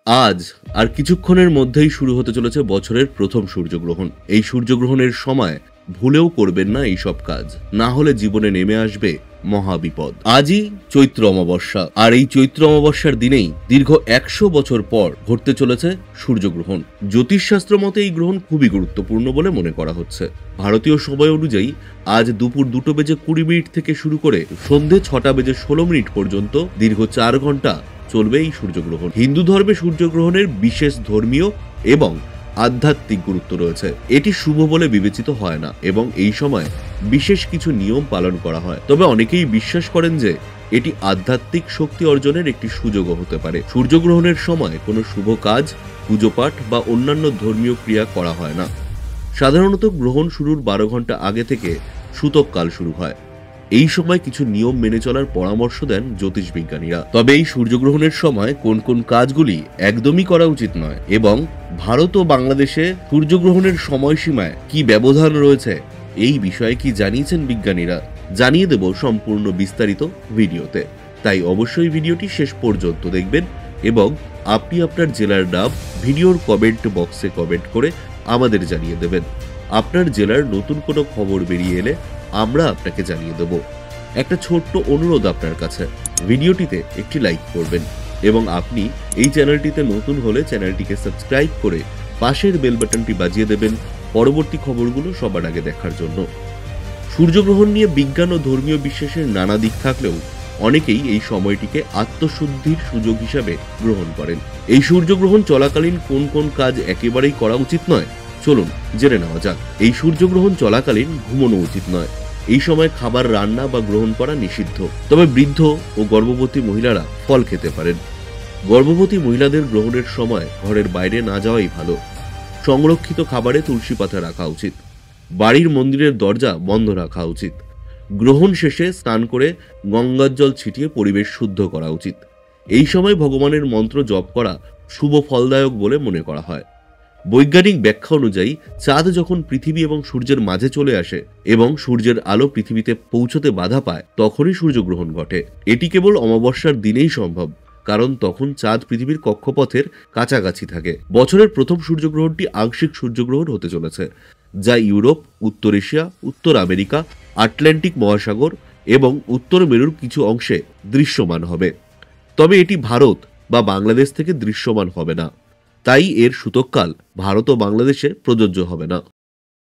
আজ আর কিছুক্ষণের মধ্যেই শুরু হতে চলেছে বছরের প্রথম সূর্যগ্রহণ। এই সূর্যগ্রহণের সময় ভুলেও করবেন না এইসব কাজ, না হলে জীবনে নেমে আসবে মহাবিপদ। আজই চৈত্র অমাবস্যা, আর এই চৈত্র অমাবস্যার দিনেই দীর্ঘ ১০০ বছর পর ঘটতে চলেছে সূর্যগ্রহণ। জ্যোতিষশাস্ত্র মতে এই গ্রহণ খুবই গুরুত্বপূর্ণ বলে মনে করা হচ্ছে। ভারতীয় সময় অনুযায়ী আজ দুপুর 2:20 থেকে শুরু করে সন্ধে 6:16 পর্যন্ত দীর্ঘ 4 ঘন্টা চলবে এই সূর্যগ্রহণ। হিন্দু ধর্মে সূর্যগ্রহণের বিশেষ ধর্মীয় এবং আধ্যাত্মিক গুরুত্ব রয়েছে। এটি শুভ বলে বিবেচিত হয় না এবং এই সময় বিশেষ কিছু নিয়ম পালন করা হয়। তবে অনেকেই বিশ্বাস করেন যে এটি আধ্যাত্মিক শক্তি অর্জনের একটি সুযোগও হতে পারে। সূর্যগ্রহণের সময় কোনো শুভ কাজ, পুজো পাঠ বা অন্যান্য ধর্মীয় ক্রিয়া করা হয় না। সাধারণত গ্রহণ শুরুর 12 ঘন্টা আগে থেকে সূতক কাল শুরু হয়। এই সময় কিছু নিয়ম মেনে চলার পরামর্শ দেন জ্যোতিষ বিজ্ঞানীরা। তবে এই সূর্যগ্রহণের সময় কোন কোন কাজগুলি একদমই করা উচিত নয় এবং ভারত ও বাংলাদেশে সূর্যগ্রহণের সময়সীমায় কি ব্যবধান রয়েছে, এই বিষয়ে কি জানিয়েছেন বিজ্ঞানীরা, জানিয়ে দেব সম্পূর্ণ বিস্তারিত ভিডিওতে। তাই অবশ্যই ভিডিওটি শেষ পর্যন্ত দেখবেন এবং আপনি আপনার জেলার নাম ভিডিওর কমেন্ট বক্সে কমেন্ট করে আমাদের জানিয়ে দেবেন। আপনার জেলার নতুন কোনো খবর বেরিয়ে এলে আমরা আপনাকে জানিয়ে দেব। একটা ছোট্ট অনুরোধ আপনার কাছে, ভিডিওটিতে একটি লাইক করবেন এবং আপনি এই চ্যানেলটিতে নতুন হলে চ্যানেলটিকে সাবস্ক্রাইব করে পাশের বেল বাটনটি বাজিয়ে দেবেন পরবর্তী খবরগুলো সবার আগে দেখার জন্য। সূর্যগ্রহণ নিয়ে বিজ্ঞান ও ধর্মীয় বিশ্বাসের নানা দিক থাকলেও অনেকেই এই সময়টিকে আত্মশুদ্ধির সুযোগ হিসাবে গ্রহণ করেন। এই সূর্যগ্রহণ চলাকালীন কোন কোন কাজ একেবারেই করা উচিত নয়, চলুন জেনে নেওয়া যাক। এই সূর্যগ্রহণ চলাকালীন ঘুমানো উচিত নয়। এই সময় খাবার রান্না বা গ্রহণ করা নিষিদ্ধ। তবে বৃদ্ধ ও গর্ভবতী মহিলারা ফল খেতে পারেন। গর্ভবতী মহিলাদের গ্রহণের সময় ঘরের বাইরে না যাওয়াই ভালো। সংরক্ষিত খাবারে তুলসী পাতা রাখা উচিত। বাড়ির মন্দিরের দরজা বন্ধ রাখা উচিত। গ্রহণ শেষে স্নান করে গঙ্গার জল ছিটিয়ে পরিবেশ শুদ্ধ করা উচিত। এই সময় ভগবানের মন্ত্র জপ করা শুভ ফলদায়ক বলে মনে করা হয়। বৈজ্ঞানিক ব্যাখ্যা অনুযায়ী চাঁদ যখন পৃথিবী এবং সূর্যের মাঝে চলে আসে এবং সূর্যের আলো পৃথিবীতে পৌঁছতে বাধা পায়, তখনই সূর্যগ্রহণ ঘটে। এটি কেবল অমাবস্যার দিনেই সম্ভব, কারণ তখন চাঁদ পৃথিবীর কক্ষপথের কাছাকাছি থাকে। বছরের প্রথম সূর্যগ্রহণটি আংশিক সূর্যগ্রহণ হতে চলেছে, যা ইউরোপ, উত্তর এশিয়া, উত্তর আমেরিকা, আটলান্টিক মহাসাগর এবং উত্তর মেরুর কিছু অংশে দৃশ্যমান হবে। তবে এটি ভারত বা বাংলাদেশ থেকে দৃশ্যমান হবে না, তাই এর সূতককাল ভারত ও বাংলাদেশে প্রযোজ্য হবে না।